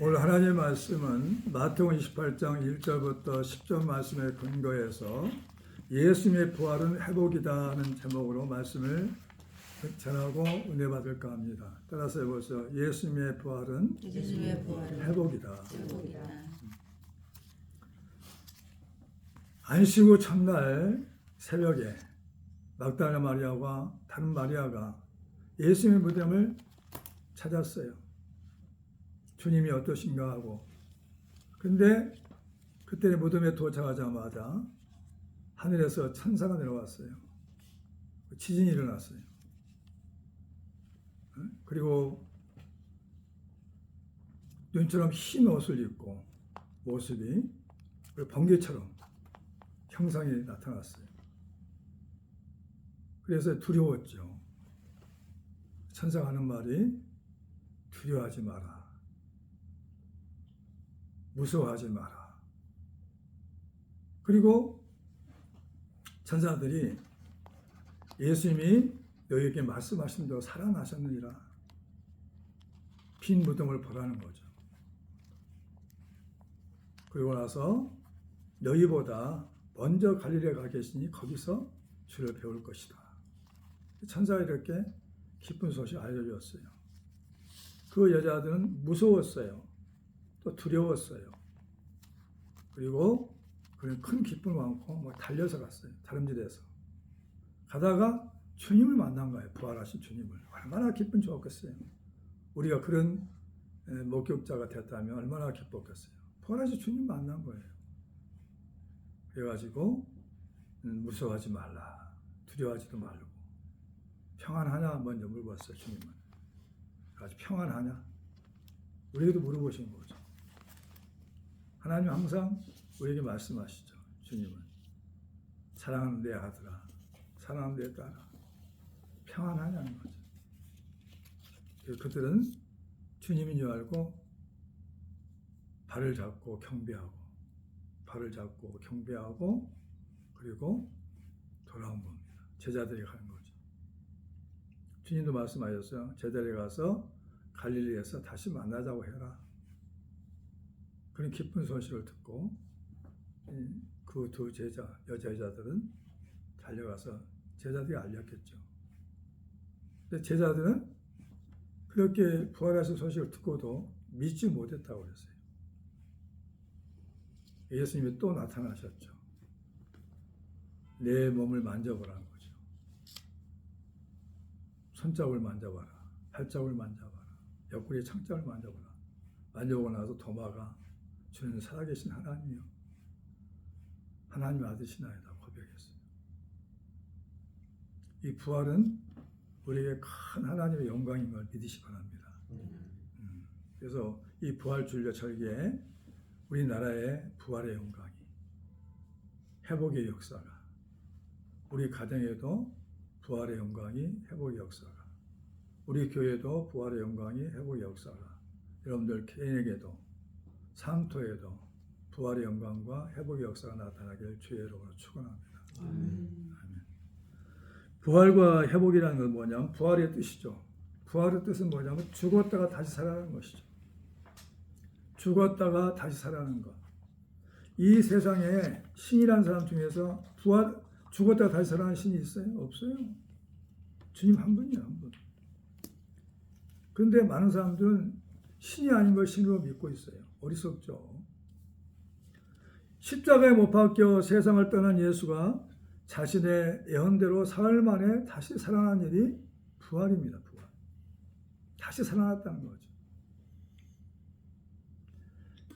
오늘 하나님의 말씀은 마태복음 28장 1절부터 10절 말씀에 근거해서 예수님의 부활은 회복이다 하는 제목으로 말씀을 전하고 은혜 받을까 합니다. 따라서 해보세요. 예수님의 부활은 회복이다. 안식 후 첫날 새벽에 막달라 마리아와 다른 마리아가 예수님의 무덤을 찾았어요. 주님이 어떠신가 하고. 근데 그때 무덤에 도착하자마자 하늘에서 천사가 내려왔어요. 지진이 일어났어요. 그리고 눈처럼 흰 옷을 입고 모습이 번개처럼 형상이 나타났어요. 그래서 두려웠죠. 천사가 하는 말이 두려워하지 마라. 무서워하지 마라. 그리고 천사들이 예수님이 너희에게 말씀하신 대로 살아나셨느니라. 빈 무덤을 보라는 거죠. 그리고 나서 너희보다 먼저 갈릴리에 가 계시니 거기서 주를 배울 것이다. 천사가 이렇게 기쁜 소식 알려주었어요. 그 여자들은 무서웠어요. 또 두려웠어요. 그리고 그는 큰 기쁨을 안고 달려서 갔어요. 다름질해서. 가다가 주님을 만난 거예요. 부활하신 주님을. 얼마나 기분 좋았겠어요. 우리가 그런 목격자가 됐다면 얼마나 기뻤겠어요. 부활하신 주님 만난 거예요. 그래가지고 무서워하지 말라. 두려워하지도 말고. 평안하냐 먼저 물어봤어요. 주님은. 아주 평안하냐? 우리에게도 물어보신 거죠. 하나님 항상 우리에게 말씀하시죠. 주님은. 사랑하는 내 아들아, 사랑하는 내 딸아, 평안하냐는 거죠. 그들은 주님인 줄 알고 발을 잡고 경배하고, 발을 잡고 경배하고, 그리고 돌아온 겁니다. 제자들이 가는 거죠. 주님도 말씀하셨어요. 제자들이 가서 갈릴리에서 다시 만나자고 해라. 그런 기쁜 소식을 듣고 그 두 여자들은 달려가서 제자들이 알렸겠죠. 근데 제자들은 그렇게 부활하신 소식을 듣고도 믿지 못했다고 그랬어요. 예수님이 또 나타나셨죠. 내 몸을 만져보라는 거죠. 손자국을 만져봐라. 발자국을 만져봐라. 옆구리의 창자를 만져봐라. 만져보고 나서 도마가 주는 살아계신 하나님이요. 하나님의 아들이시나이다 고백했어요. 이 부활은 우리에게 큰 하나님의 영광인 걸 믿으시 바랍니다. 그래서 이 부활 주일과 절기에 우리나라의 부활의 영광이, 회복의 역사가, 우리 가정에도 부활의 영광이, 회복의 역사가, 우리 교회도 부활의 영광이, 회복의 역사가, 여러분들 개인에게도 상토에도 부활의 영광과 회복의 역사가 나타나길 주의 이름으로 축원합니다. 아멘. 부활과 회복이라는 건 뭐냐면 부활의 뜻이죠. 부활의 뜻은 뭐냐면 죽었다가 다시 살아나는 것이죠. 죽었다가 다시 살아나는 것. 이 세상에 신이라는 사람 중에서 죽었다가 다시 살아나는 신이 있어요? 없어요. 주님 한 분이에요, 한 분. 그런데 많은 사람들은 신이 아닌 걸 신으로 믿고 있어요. 어리석죠. 십자가에 못 박혀 세상을 떠난 예수가 자신의 예언대로 사흘 만에 다시 살아난 일이 부활입니다. 부활. 다시 살아났다는 거죠.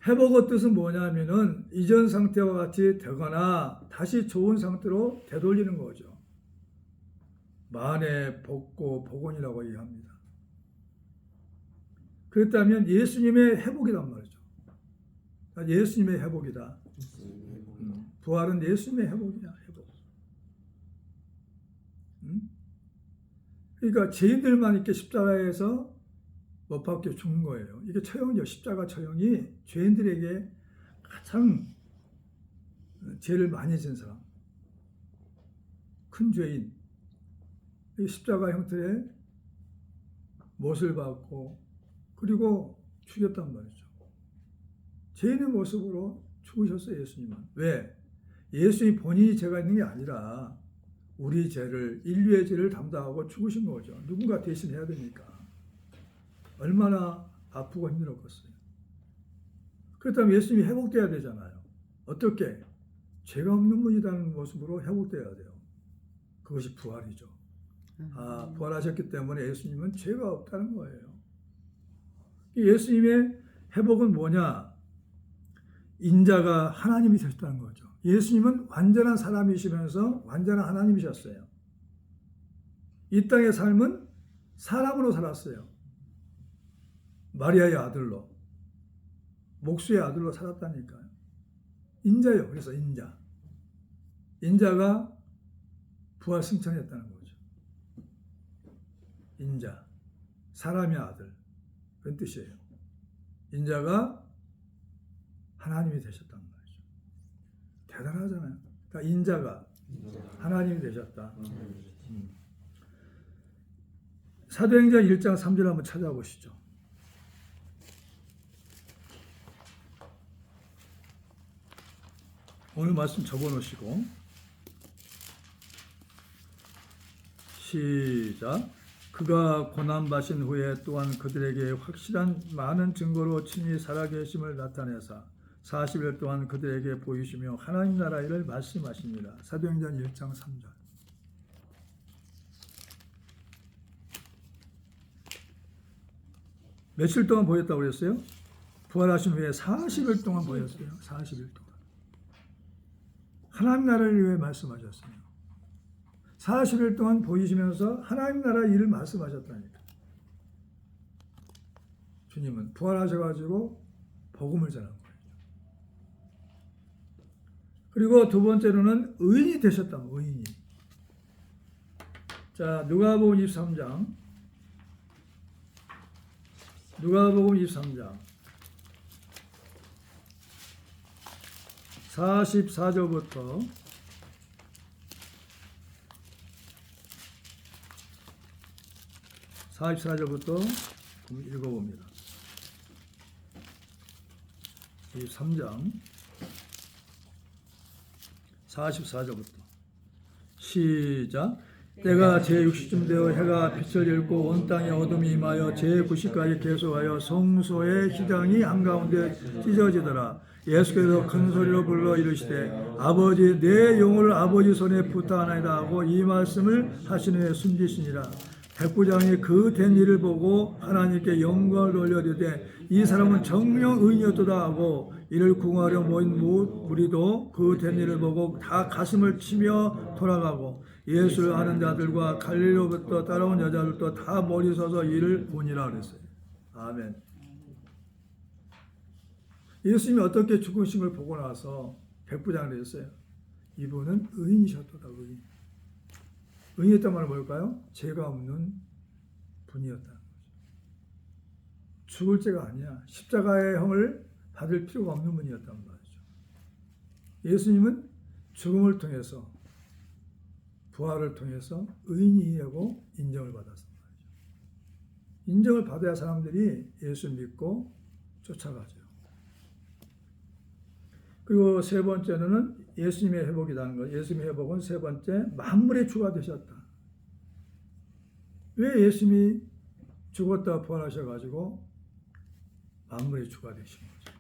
회복의 뜻은 뭐냐면은 이전 상태와 같이 되거나 다시 좋은 상태로 되돌리는 거죠. 만에 복고 복원이라고 얘기합니다. 그렇다면 예수님의 회복이란 말이죠. 예수님의 회복이다. 부활은 예수님의 회복이야. 회복. 그러니까 죄인들만 이렇게 십자가에서 못 박혀 죽는 거예요. 이게 처형이죠. 십자가 처형이 죄인들에게 가장 죄를 많이 진 사람, 큰 죄인, 십자가 형태의 못을 받고 그리고 죽였단 말이죠. 죄인의 모습으로 죽으셨어요. 예수님은. 왜? 예수님 본인이 죄가 있는 게 아니라 우리 죄를, 인류의 죄를 담당하고 죽으신 거죠. 누군가 대신해야 되니까. 얼마나 아프고 힘들었겠어요. 그렇다면 예수님이 회복돼야 되잖아요. 어떻게? 죄가 없는 분이라는 모습으로 회복돼야 돼요. 그것이 부활이죠. 부활하셨기 때문에 예수님은 죄가 없다는 거예요. 예수님의 회복은 뭐냐? 인자가 하나님이 되셨다는 거죠. 예수님은 완전한 사람이시면서 완전한 하나님이셨어요. 이 땅의 삶은 사람으로 살았어요. 마리아의 아들로, 목수의 아들로 살았다니까요. 인자요. 그래서 인자. 인자가 부활 승천했다는 거죠. 인자. 사람의 아들. 그런 뜻이에요. 인자가 하나님이 되셨다는 거죠. 대단하잖아요. 그러니까 인자가 하나님이 되셨다. 사도행전 1장 3절 한번 찾아보시죠. 오늘 말씀 적어놓으시고 시작. 그가 고난받으신 후에 또한 그들에게 확실한 많은 증거로 친히 살아계심을 나타내사 40일 동안 그들에게 보이시며 하나님 나라 일을 말씀하십니다. 사도행전 1장 3절. 며칠 동안 보였다고 그랬어요? 부활하신 후에 40일 동안 보였어요. 40일 동안. 하나님 나라를 위해 말씀하셨어요. 40일 동안 보이시면서 하나님 나라 일을 말씀하셨다니까. 주님은 부활하셔가지고 복음을 전한 거예요. 그리고 두 번째로는 의인이 되셨다. 의인이. 자, 누가복음 23장. 누가복음 23장. 44절부터 44절부터 읽어봅니다. 23장 44절부터 시작. 때가 제60쯤 되어 해가 빛을 잃고 온 땅에 어둠이 임하여 제90까지 계속하여 성소의 휘장이 한가운데 찢어지더라. 예수께서 큰 소리로 불러 이르시되 아버지 내 영혼을 아버지 손에 부탁하나이다 하고 이 말씀을 하신 후에 숨지시니라. 백부장이 그 된 일을 보고 하나님께 영광을 돌려드리되 이 사람은 정령 의인이었도다 하고 이를 구하려 모인 무리도 그 된 일을 보고 다 가슴을 치며 돌아가고 예수를 아는 자들과 갈릴리로부터 따라온 여자들도 다 머리 서서 이를 보니라 그랬어요. 아멘. 예수님이 어떻게 죽으신 걸 보고 나서 백부장을 했어요. 이분은 의인이셨도다. 의인. 의인이었단 말은 뭘까요? 죄가 없는 분이었다는 거죠. 죽을 죄가 아니야. 십자가의 형을 받을 필요가 없는 분이었단 말이죠. 예수님은 죽음을 통해서 부활을 통해서 의인이라고 인정을 받았단 말이죠. 인정을 받아야 사람들이 예수 믿고 쫓아가죠. 그리고 세 번째는 예수님의 회복이라는 것. 예수님의 회복은 세 번째, 만물의 주가 되셨다. 왜 예수님이 죽었다 부활하셔가지고 만물의 주가 되신 거죠?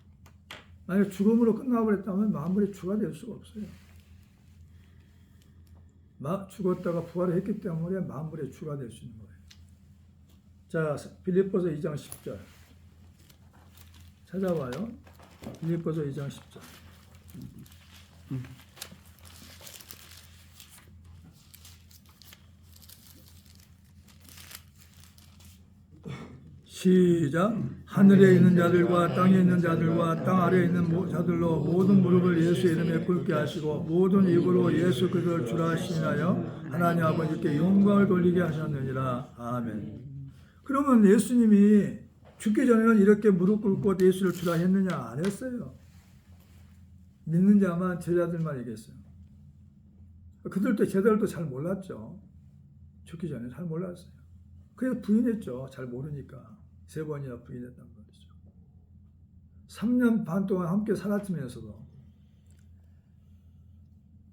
만약 죽음으로 끝나버렸다면 만물의 주가 될 수가 없어요. 죽었다가 부활을 했기 때문에 만물의 주가 될 수 있는 거예요. 자, 빌립보서 2장 10절 찾아봐요. 빌립보서 2장 10절. 시작. 하늘에 있는 자들과 땅에 있는 자들과 땅 아래에 있는 자들로 모든 무릎을 예수 이름에 꿇게 하시고 모든 입으로 예수 그리스도를 주라 하시나요 하나님 아버지께 영광을 돌리게 하셨느니라. 아멘. 그러면 예수님이 죽기 전에는 이렇게 무릎 꿇고 예수를 주라 했느냐? 안 했어요. 믿는 자만, 제자들만 얘기했어요. 그들도 제자들도 잘 몰랐죠. 죽기 전에 잘 몰랐어요. 그래서 부인했죠. 잘 모르니까. 3번이나 부인했단 말이죠. 3년 반 동안 함께 살았으면서도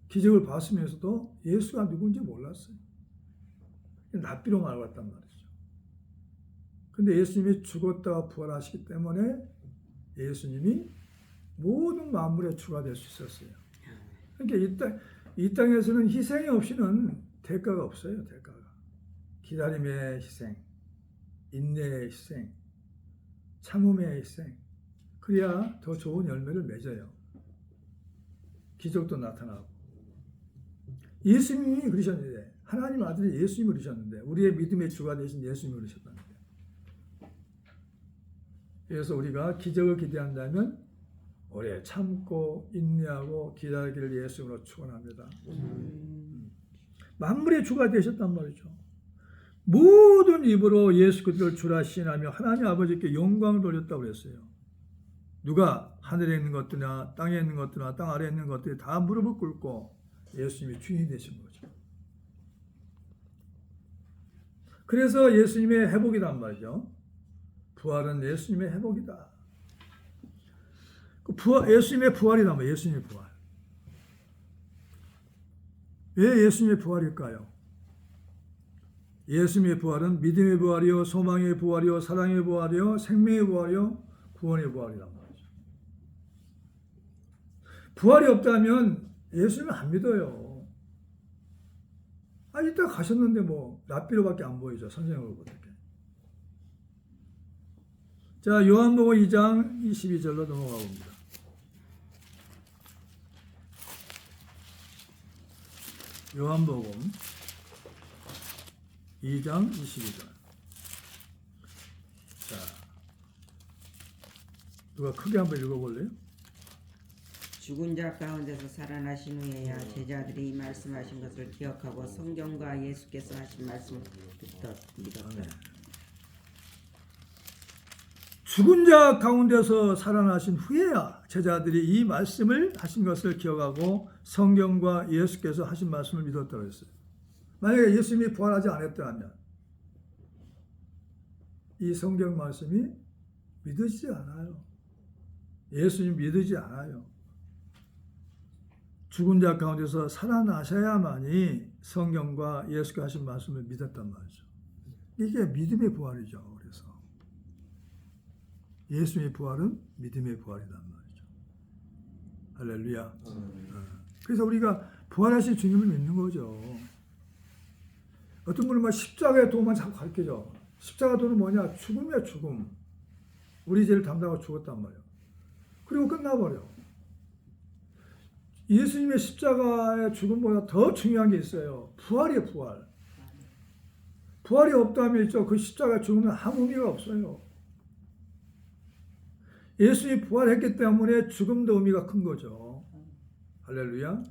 기적을 봤으면서도 예수가 누군지 몰랐어요. 낯비로 알았단 말이죠. 근데 예수님이 죽었다가 부활하시기 때문에 예수님이 모든 만물의 주가 될 수 있었어요. 그러니까 이 땅에서는 희생이 없이는 대가가 없어요. 대가가. 기다림의 희생, 인내의 희생, 참음의 희생. 그래야 더 좋은 열매를 맺어요. 기적도 나타나고. 예수님이 그러셨는데, 하나님 아들이 예수님이 그러셨는데, 우리의 믿음의 주가 되신 예수님이 그러셨다는데. 그래서 우리가 기적을 기대한다면 오래 참고 인내하고 기다리기를 예수님으로 축원합니다. 만물의 주가 되셨단 말이죠. 모든 입으로 예수 그리스도를 주라 시인하며 하나님 아버지께 영광을 돌렸다고 그랬어요. 누가 하늘에 있는 것들이나 땅에 있는 것들이나 땅 아래에 있는 것들이 다 무릎을 꿇고 예수님이 주인이 되신 거죠. 그래서 예수님의 회복이란 말이죠. 부활은 예수님의 회복이다. 예수님의 부활이란 말이에요. 예수님의 부활. 왜 예수님의 부활일까요? 예수님의 부활은 믿음의 부활이요, 소망의 부활이요, 사랑의 부활이요, 생명의 부활이요, 구원의 부활이란 말이죠. 부활이 없다면 예수님을 안 믿어요. 이따 가셨는데 뭐 낯비로밖에 안 보이죠. 선생님을 보니까. 자, 요한복음 2장 22절로 넘어가 봅니다. 요한복음 2장 22절. 자, 누가 크게 한번 읽어볼래요? 죽은 자 가운데서 살아나신 후에야 제자들이 이 말씀하신 것을 기억하고 성경과 예수께서 하신 말씀을 믿었다. 죽은 자 가운데서 살아나신 후에야 제자들이 이 말씀을 하신 것을 기억하고 성경과 예수께서 하신 말씀을 믿었다고 했어요. 만약에 예수님이 부활하지 않았다면 이 성경 말씀이 믿어지지 않아요. 예수님 믿어지지 않아요. 죽은 자 가운데서 살아나셔야만이 성경과 예수가 하신 말씀을 믿었단 말이죠. 이게 믿음의 부활이죠. 그래서 예수님의 부활은 믿음의 부활이란 말이죠. 할렐루야. 그래서 우리가 부활하신 주님을 믿는 거죠. 어떤 분은 막 십자가의 도만 자꾸 가르쳐줘. 십자가 도는 뭐냐? 죽음이야, 죽음. 우리 죄를 담당하고 죽었단 말이에요. 그리고 끝나버려. 예수님의 십자가의 죽음보다 더 중요한 게 있어요. 부활이에요, 부활. 부활이 없다면 있죠. 그 십자가의 죽음은 아무 의미가 없어요. 예수님이 부활했기 때문에 죽음도 의미가 큰 거죠. 할렐루야.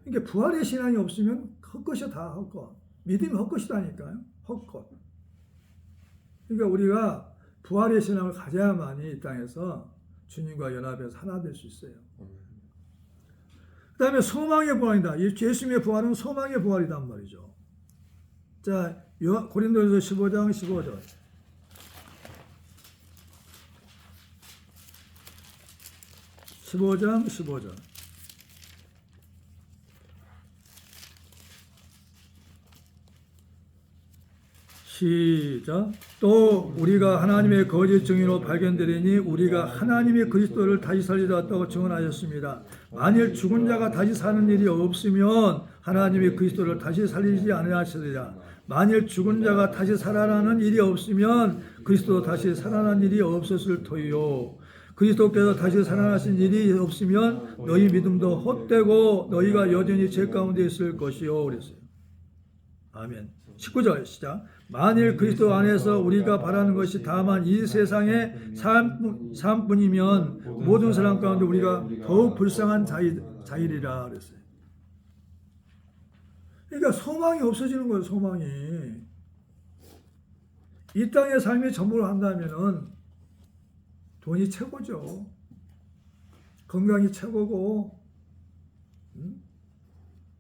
그러니까 부활의 신앙이 없으면 헛것이야, 다 헛것. 믿음이 헛것이다니까요. 헛것. 그러니까 우리가 부활의 신앙을 가져야만이 이 땅에서 주님과 연합해서 하나 될 수 있어요. 그 다음에 소망의 부활이다. 예수님의 부활은 소망의 부활이란 말이죠. 자, 고린도전서 15장 15절. 15장 15절. 시작. 또 우리가 하나님의 거짓 증인으로 발견되리니 우리가 하나님의 그리스도를 다시 살리셨다고 증언하였습니다. 만일 죽은 자가 다시 사는 일이 없으면 하나님의 그리스도를 다시 살리지 않으시리라. 만일 죽은 자가 다시 살아나는 일이 없으면 그리스도 다시 살아난 일이 없었을 터이요. 그리스도께서 다시 살아나신 일이 없으면 너희 믿음도 헛되고 너희가 여전히 죄 가운데 있을 것이요. 그랬어요. 아멘. 19절 시작. 만일 그리스도 안에서 우리가 바라는 것이 다만 이 세상의 삶뿐이면 모든 사람 가운데 우리가 더욱 불쌍한 자이리라 그랬어요. 그러니까 소망이 없어지는 거예요. 소망이. 이 땅의 삶이 전부를 한다면은 돈이 최고죠. 건강이 최고고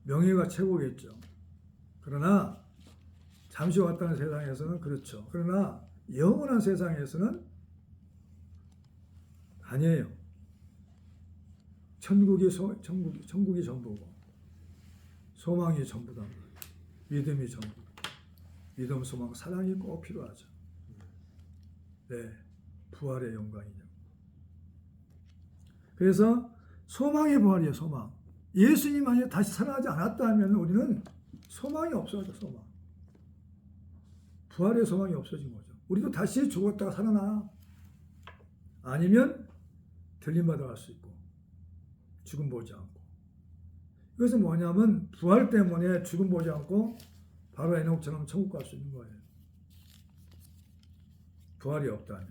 명예가 최고겠죠. 그러나 잠시 왔다는 세상에서는 그렇죠. 그러나 영원한 세상에서는 아니에요. 천국이 전부고 소망이 전부다. 믿음이 전부. 믿음, 소망, 사랑이 꼭 필요하죠. 네, 부활의 영광이죠. 그래서 소망의 부활이에요. 소망. 예수님만이 다시 살아나지 않았다면 우리는 소망이 없어져. 소망. 부활의 소망이 없어진 거죠. 우리도 다시 죽었다가 살아나. 아니면 들림받아 갈 수 있고 죽음 보지 않고. 이것은 뭐냐면 부활 때문에 죽음 보지 않고 바로 에녹처럼 천국 갈 수 있는 거예요. 부활이 없다면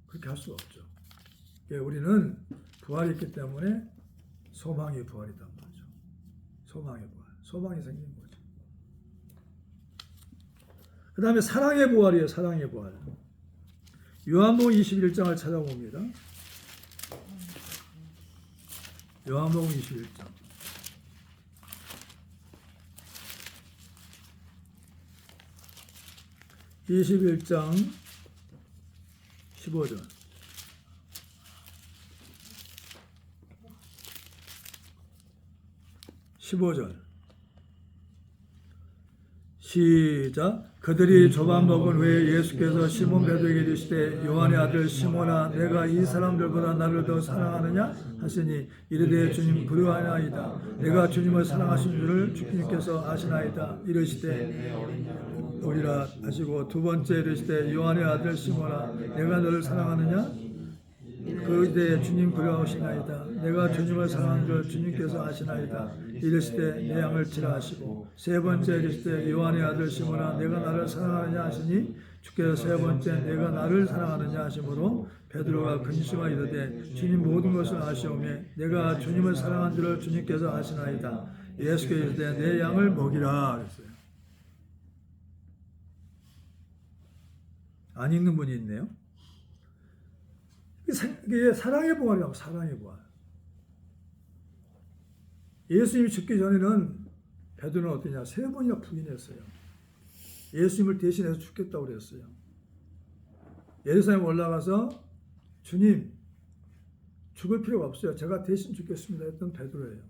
그렇게 할 수 없죠. 우리는 부활이 있기 때문에 소망의 부활이란 말이죠. 소망의 부활. 소망이 생긴 거죠. 그 다음에 사랑의 부활이에요. 사랑의 부활. 요한복음 21장을 찾아봅니다. 요한복음 21장. (21장) 15절. 시작. 그들이 조반 먹은 후에 예수께서 시몬 베드로에게 이르시되 요한의 아들 시몬아 내가 이 사람들보다 나를 더 사랑하느냐 하시니 이르되 주님 그러하나이다. 내가 주님을 사랑하신 줄을 주님께서 아시나이다. 이르시되 우리라 하시고 두 번째 이르시되 요한의 아들 시몬아 내가 너를 사랑하느냐. 그때 주님 그러하시나이다. 내가 주님을 사랑하는 줄 주님께서 아시나이다. 이르시되 내 양을 치라 하시고 세 번째 이르시되 요한의 아들 시몬아 내가 나를 사랑하느냐 하시니 주께서 세 번째 내가 나를 사랑하느냐 하시므로 베드로가 근심하여 이르되 주님 모든 것을 아시오며 내가 주님을 사랑한 줄을 주님께서 아시나이다. 예수께서 이르되 내 양을 먹이라 그랬어요. 안 읽는 분이 있네요. 이게 사랑의 부활이라고. 사랑의 부활. 예수님이 죽기 전에는 베드로는 어떠냐? 3번이나 부인했어요. 예수님을 대신해서 죽겠다고 그랬어요. 예루살렘 올라가서 주님 죽을 필요가 없어요. 제가 대신 죽겠습니다 했던 베드로예요.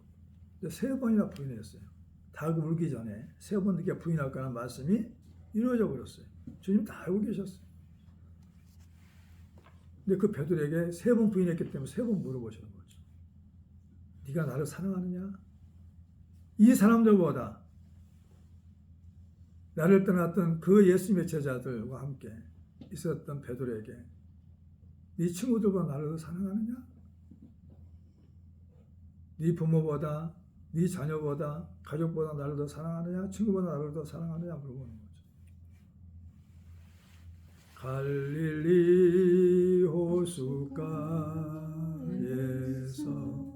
3번이나 부인했어요. 닭 울기 전에 3번 늦게 부인할 거라는 말씀이 이루어져 버렸어요. 주님 다 알고 계셨어요. 근데 그 베드로에게 3번 부인했기 때문에 3번 물어보시는 거죠. 네가 나를 사랑하느냐? 이 사람들보다 나를 떠났던 그 예수님의 제자들과 함께 있었던 베드로에게 네 친구들보다 나를 더 사랑하느냐? 네 부모보다, 네 자녀보다, 가족보다 나를 더 사랑하느냐? 친구보다 나를 더 사랑하느냐? 물어보는 거죠. 갈릴리 호숫가에서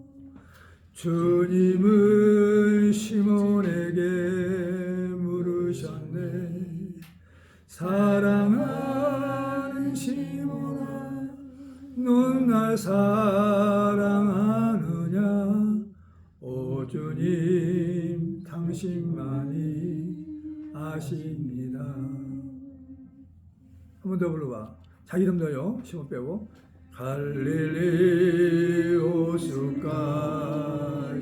주님은 시몬에게 물으셨네. 사랑하는 시몬아 넌 날 사랑하느냐. 오 주님 당신만이 아십니다. 한 번 더 불러봐. 자기 이름 넣어요. 시몬 빼고. 갈릴리 호숫가에서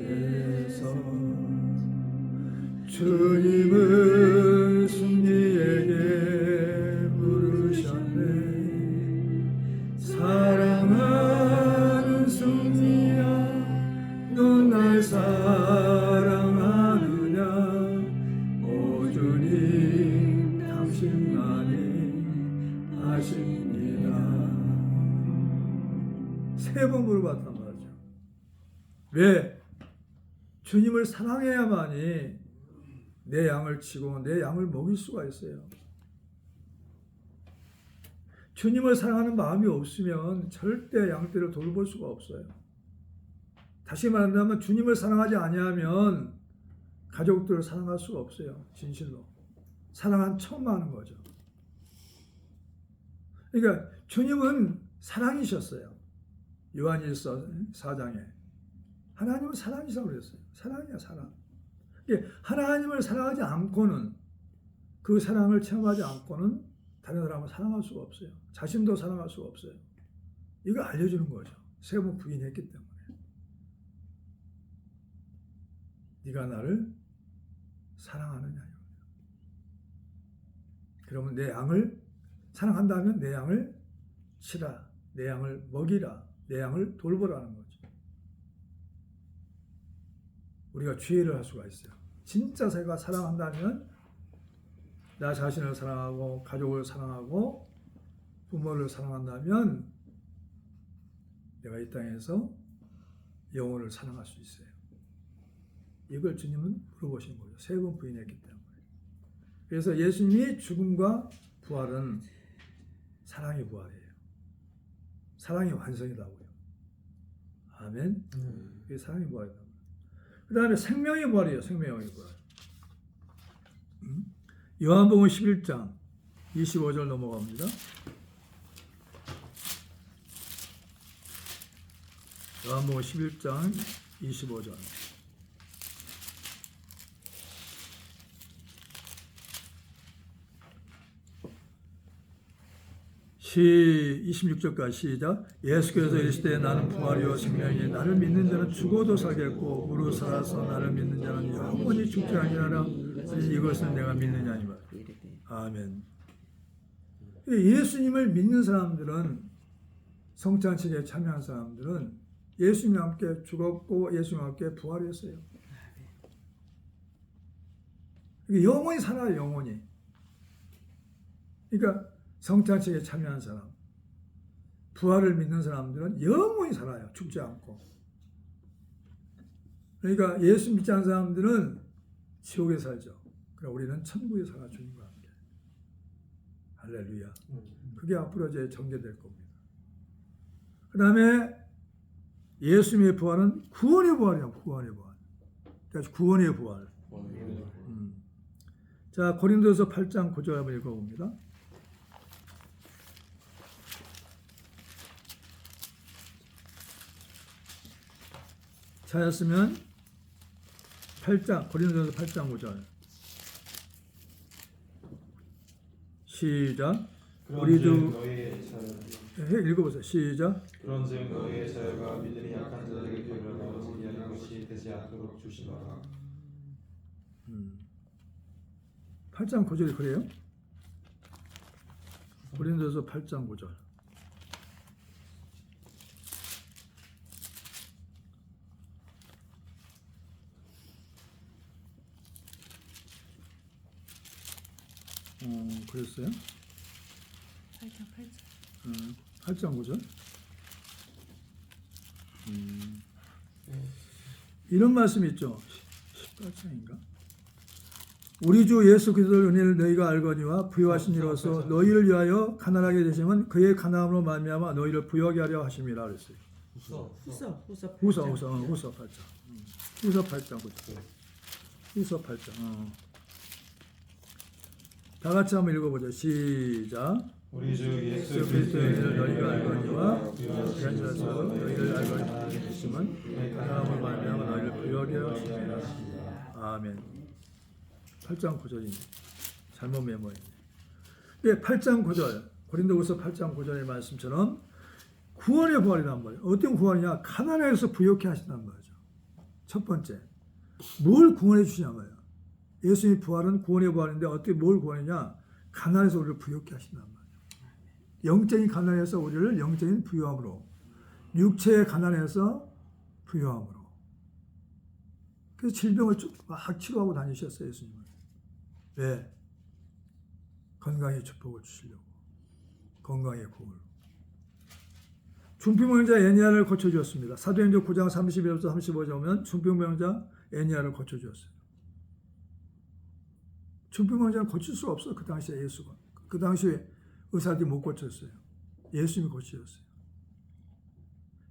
주님은 승리에게 물으셨네. 사랑하는 승리야 넌 날 사랑하느냐. 오 주님 당신만이 아십니다. 3번 물어봤단 말이죠. 왜? 주님을 사랑해야만이 내 양을 치고 내 양을 먹일 수가 있어요. 주님을 사랑하는 마음이 없으면 절대 양떼를 돌볼 수가 없어요. 다시 말한다면 주님을 사랑하지 아니하면 가족들을 사랑할 수가 없어요. 진실로. 사랑한 척만 하는 거죠. 그러니까 주님은 사랑이셨어요. 요한일서 4장에 하나님은 사랑이라고 그랬어요. 사랑이야, 사랑. 하나님을 사랑하지 않고는, 그 사랑을 체험하지 않고는 다른 사람을 사랑할 수가 없어요. 자신도 사랑할 수가 없어요. 이거 알려주는 거죠. 3번 부인했기 때문에. 네가 나를 사랑하느냐. 그러면 내 양을 사랑한다면 내 양을 치라, 내 양을 먹이라, 내 양을 돌보라는 거죠. 우리가 주의를 할 수가 있어요. 진짜 제가 사랑한다면 나 자신을 사랑하고 가족을 사랑하고 부모를 사랑한다면 내가 이 땅에서 영혼을 사랑할 수 있어요. 이걸 주님은 물어보신 거예요. 3번 부인했기 때문에. 그래서 예수님이 죽음과 부활은 사랑의 부활이에요. 사랑의 완성이라고요. 아멘. 그게 사랑의 부활이다. 그 다음에 생명의 부활이에요. 생명의 부활. 요한복음 11장 25절 넘어갑니다. 요한복음 11장 25절. 시 26절까지 시작. 예수께서 이르시되 나는 부활이요 생명이니 나를 믿는 자는 죽어도 살겠고 무릇 살아서 나를 믿는 자는 영원히 죽지 아니하라. 이것은 내가 믿느냐니라. 아멘. 예수님을 믿는 사람들은, 성찬식에 참여한 사람들은 예수님과 함께 죽었고 예수님과 함께 부활했어요. 영원히 살아요. 영원히. 그러니까 성찬식에 참여한 사람, 부활을 믿는 사람들은 영원히 살아요. 죽지 않고. 그러니까 예수 믿지 않는 사람들은 지옥에 살죠. 그럼 우리는 천국에 살아 주님과 함께. 할렐루야. 그게 앞으로 이제 전개될 겁니다. 그 다음에 예수님의 부활은 구원의 부활이야. 구원의 부활. 그래서 구원의 부활. 자, 고린도서 8장 9절 한번 읽어봅니다. 찾았으면 8장, 고린도서 8장 5절. 시작. 우리도 읽어보세요. 시작. 그런즉 너희의 자유가 믿음이 약한 자들에게 배려하여 지니하는 것이 되지 않도록 조심하라. 8장 9절이 그래요? 고린도서 8장 9절. 그랬어요? 8장 9절. 이런 말씀이 있죠. 18장인가? 우리 주 예수 그리스도의 은혜를 너희가 알거니와 부요하신 이로써 너희를 위하여 가난하게 되시면 그의 가난함으로 말미암아 너희를 부요하게 하려 하심이라 그랬어요. 후서 후서 8장. 후서 8장 9절. 후서 8장. 다 같이 한번 읽어보죠. 시작. 우리 주 예수 그리스도의 은혜를 너희가 알거니와 부요하신 이로써 너희를 알거니와 되시면 그의 가난함으로 말미암아 너희를 부요하게 하려 하심이라. 아멘. 8장 9절입니다. 잘못 메모했네. 예, 8장 9절. 고린도후서 8장 9절의 말씀처럼 구원의 부활이란 말이에요. 어떤 구원이냐? 가난에서 부요케 하신다는 말이죠. 첫 번째. 뭘 구원해 주시냐 말이에요. 예수님의 부활은 구원의 부활인데 어떻게 뭘 구원이냐? 가난에서 우리를 부요케 하신단 말이에요. 영적인 가난에서 우리를 영적인 부요함으로, 육체의 가난에서 부요함으로. 그래서 질병을 막 치료하고 다니셨어요. 예수님은. 왜? 건강의 축복을 주시려고. 건강의 구원을. 중풍병자 애니아를 고쳐주었습니다. 사도행전 9장 31절부터 35절 오면 중풍병자 애니아를 고쳐주었어요. 중풍병자는 고칠 수 없어요. 그 당시에 예수가. 그 당시에 의사들이 못 고쳤어요. 예수님이 고치셨어요.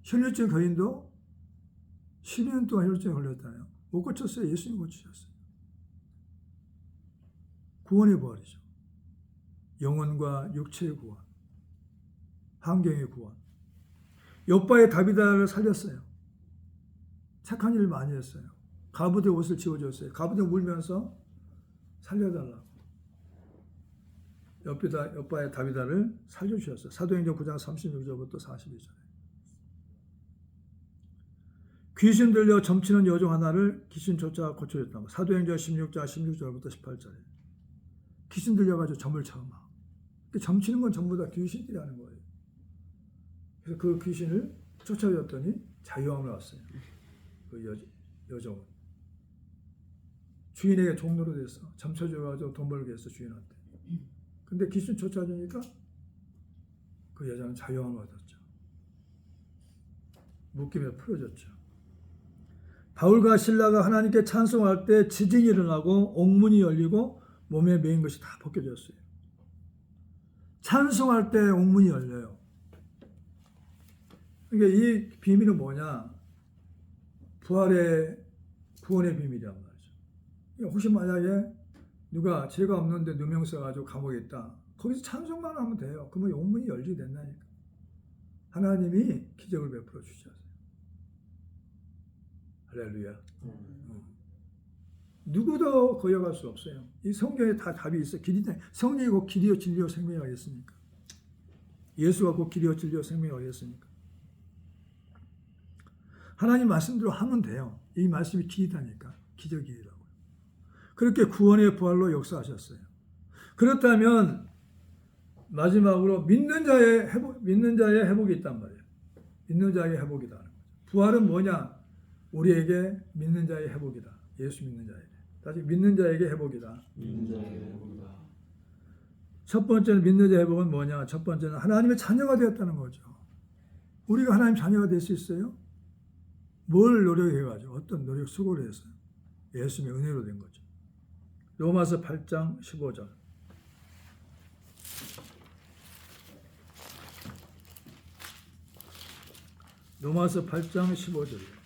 혈류증 거인도 12년 동안 혈류증에 걸렸잖아요. 못 고쳤어요. 예수님이 고치셨어요. 구원의 부활이죠. 영혼과 육체의 구원, 환경의 구원. 욥바의 다비다를 살렸어요. 착한 일을 많이 했어요. 가부대 옷을 지워줬어요. 가부대 울면서 살려달라고. 욥바의 다비다를 살려주셨어요. 사도행전 9장 36절부터 42절에. 귀신 들려 점치는 여종 하나를 귀신 쫓아 고쳐줬다. 사도행전 16장 16절부터 18절에 귀신 들려가지고 점을 쳐 막. 점치는 건 전부 다 귀신이라는 거예요. 그래서 그 귀신을 쫓아줬더니 자유함을 왔어요. 그 여종은 주인에게 종로로 됐어. 점쳐줘가지고 돈 벌게 했어, 주인한테. 근데 귀신 쫓아주니까 그 여자는 자유함을 얻었죠. 묶임에 풀어졌죠. 바울과 신라가 하나님께 찬송할 때 지진이 일어나고 옥문이 열리고 몸에 매인 것이 다 벗겨졌어요. 찬송할 때 옥문이 열려요. 그러니까 이 비밀은 뭐냐? 구원의 비밀이란 말이죠. 그러니까 혹시 만약에 누가 죄가 없는데 누명 써가지고 감옥에 있다. 거기서 찬송만 하면 돼요. 그러면 옥문이 열리게 된다니까. 하나님이 기적을 베풀어 주셨어요. 할렐루야. 누구도 거역할 수 없어요. 이 성경에 다 답이 있어. 성령이 곧 길이요 진리요 생명이 어딨습니까? 예수가 곧 길이요 진리요 생명이 어딨습니까? 하나님 말씀대로 하면 돼요. 이 말씀이 길이다니까. 기적이라고요. 그렇게 구원의 부활로 역사하셨어요. 그렇다면 마지막으로 믿는 자의 회복이 있단 말이에요. 믿는 자의 회복이다. 부활은 뭐냐? 우리에게 믿는 자의 회복이다. 예수 믿는 자에게. 다시 믿는 자에게 회복이다. 믿는 자에게 회복이다. 첫 번째는 믿는 자의 회복은 뭐냐? 첫 번째는 하나님의 자녀가 되었다는 거죠. 우리가 하나님 자녀가 될 수 있어요? 뭘 노력해가지고 어떤 노력 수고를 했어요? 예수님의 은혜로 된 거죠. 로마서 8장 15절. 로마서 8장 15절이에요.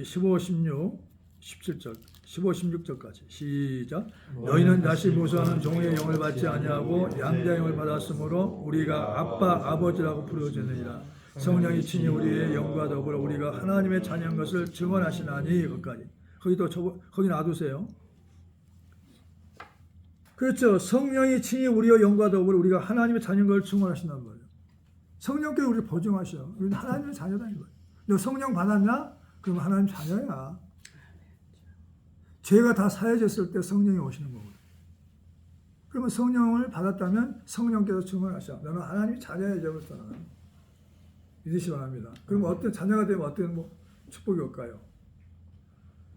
15, 16, 17절, 15, 16절까지 시작. 너희는 다시 무수하는 종의 영을 받지 아니하고 양자의 영을 받았으므로 우리가 아빠, 아버지라고 부르짖느니라. 성령이 친히 우리의 영과 더불어 우리가 하나님의 자녀인 것을 증언하시나니. 거기까지. 거기 놔두세요. 그렇죠. 성령이 친히 우리의 영과 더불어 우리가 하나님의 자녀인 것을 증언하신단 말이에요. 성령께서 우리를 보증하셔. 우리는 하나님의 자녀다 이거예요. 너 성령 받았냐? 그럼 하나님 자녀야. 죄가 다 사해졌을 때 성령이 오시는 거거든. 그러면 성령을 받았다면 성령께서 증언하셔. 너는 하나님의 자녀야 이제부터는. 믿으시 바랍니다. 그러면 어떤 자녀가 되면 어떤 축복이 올까요?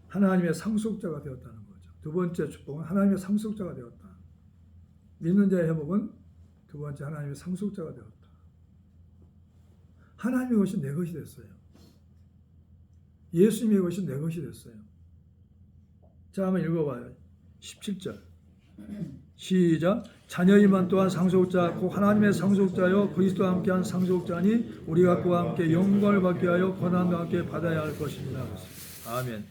하나님의 상속자가 되었다는 거죠. 두 번째 축복은 하나님의 상속자가 되었다. 믿는 자의 회복은 두 번째 하나님의 상속자가 되었다. 하나님의 것이 내 것이 됐어요. 예수님의 것이 내 것이 됐어요. 자, 한번 읽어봐요. 17절. 시작. 자녀이만 또한 상속자, 곧 하나님의 상속자요 그리스도와 함께한 상속자니 우리가 그와 함께 영광을 받게 하여 고난도 함께 받아야 할 것입니다. 아멘.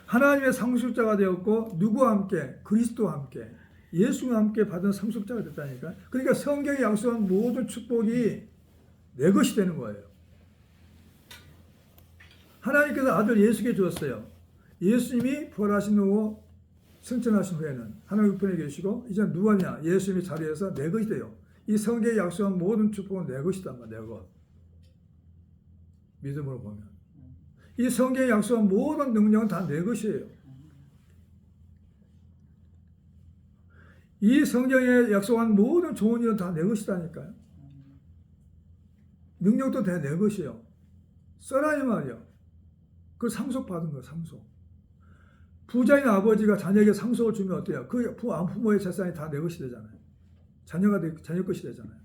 하나님의 상속자가 되었고 누구와 함께? 그리스도와 함께, 예수와 함께 받은 상속자가 됐다니까. 그러니까 성경이 약속한 모든 축복이 내 것이 되는 거예요. 하나님께서 아들 예수께 주었어요. 예수님이 부활하신 후 승천하신 후에는 하나님 우편에 계시고 이제 누구냐? 예수님의 자리에서 내 것이 돼요. 이 성경에 약속한 모든 축복은 내 것이다. 내 것. 믿음으로 보면 이 성경에 약속한 모든 능력은 다 내 것이에요. 이 성경에 약속한 모든 좋은 일은 다 내 것이다니까요. 능력도 다 내 것이에요. 써라 이 말이야. 그걸 상속받은 거예요. 상속. 부자인 아버지가 자녀에게 상속을 주면 어때요? 그 부모의 재산이 다 내 것이 되잖아요. 자녀 것이 되잖아요.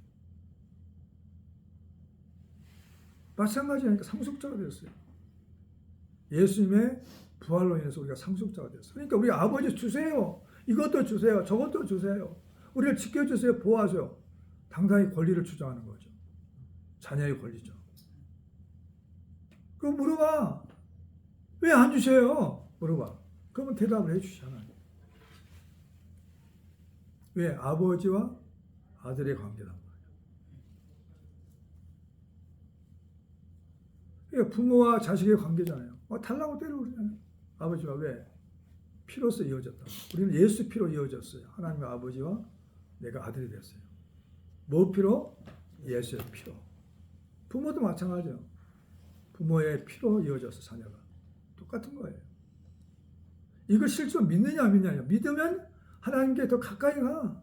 마찬가지니까 상속자가 되었어요. 예수님의 부활로 인해서 우리가 상속자가 되었어요. 그러니까 우리 아버지 주세요. 이것도 주세요. 저것도 주세요. 우리를 지켜주세요. 보호하세요. 당당히 권리를 주장하는 거죠. 자녀의 권리죠. 그럼 물어봐. 왜 안 주세요? 물어봐. 그러면 대답을 해주시잖아요. 왜? 아버지와 아들의 관계란 말이에요. 그러니까 부모와 자식의 관계잖아요. 달라고 때리고 그러잖아요. 아버지와 왜? 피로서 이어졌다. 우리는 예수 피로 이어졌어요. 하나님의 아버지와 내가 아들이 됐어요. 뭐 피로? 예수의 피로. 부모도 마찬가지요. 부모의 피로 이어져서 자녀가 똑같은 거예요. 이걸 실제로 믿느냐 안 믿느냐. 믿으면 하나님께 더 가까이 가.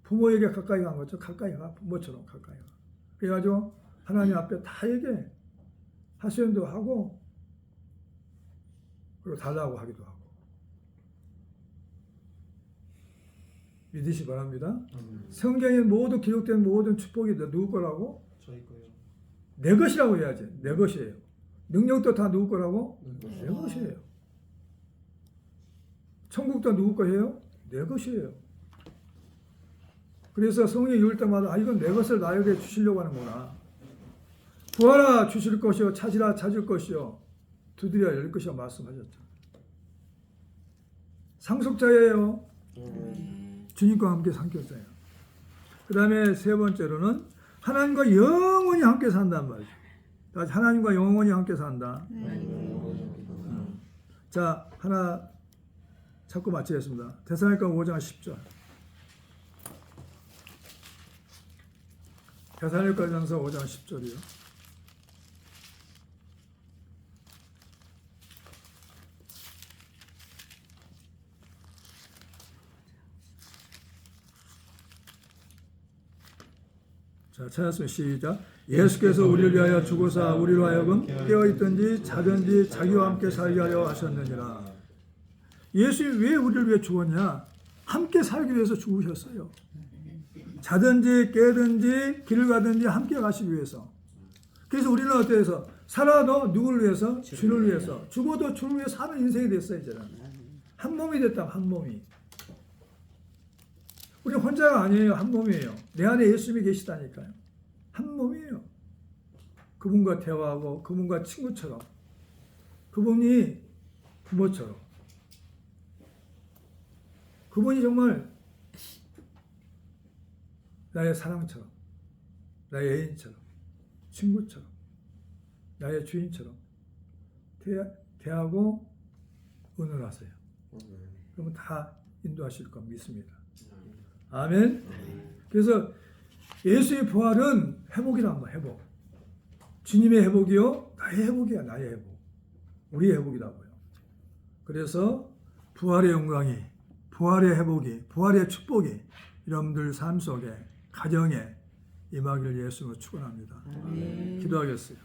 부모에게 가까이 간 것처럼 가까이 가. 부모처럼 가까이 가. 그래가지고 하나님 앞에 다 얘기해. 하소연도 하고 그리고 달라고 하기도 하고. 믿으시 바랍니다. 성경에 모두 기록된 모든 축복이 다 누구 거라고? 저희 거요. 내 것이라고 해야지. 내 것이에요. 능력도 다 누구 거라고? 내 것이에요. 천국도 누구 거예요? 내 것이에요. 그래서 성령이 이럴 때마다 이건 내 것을 나에게 주시려고 하는구나. 구하라 주실 것이요 찾으라 찾을 것이요 두드려야 열 것이요 말씀하셨죠. 상속자예요. 주님과 함께 상속자예요. 그 다음에 세 번째로는 하나님과 영원히 함께 산단 말이죠. 하나님과 영원히 함께 산다. 자, 하나 찾고 마치겠습니다. 데살로니가 5장 10절. 데살로니가전서 5장 10절이요. 자, 찾았으면 시작. 예수께서 우리를 위하여 죽으사 우리로 하여금 깨어있든지 자든지 자기와 함께 살게 하려 하셨느니라. 예수님이 왜 우리를 위해 죽었냐? 함께 살기 위해서 죽으셨어요. 자든지 깨든지 길을 가든지 함께 가시기 위해서. 그래서 우리는 어떻게 해서 살아도 누구를 위해서? 주를 위해서. 죽어도 주를 위해 사는 인생이 됐어요. 이제는 한 몸이 됐다. 한 몸이. 우리 혼자가 아니에요. 한 몸이에요. 내 안에 예수님이 계시다니까요. 한 몸이에요. 그분과 대화하고 그분과 친구처럼 그분이 부모처럼 그분이 정말 나의 사랑처럼 나의 애인처럼 친구처럼 나의 주인처럼 대하고 은혜하세요. 그러면 다 인도하실 거 믿습니다. 아멘. 그래서 예수의 부활은 회복이란 말, 회복. 주님의 회복이요, 나의 회복이야, 나의 회복. 우리의 회복이라고요. 그래서 부활의 영광이, 부활의 회복이, 부활의 축복이 여러분들 삶 속에, 가정에 임하기를 예수로 축원합니다. 기도하겠어요.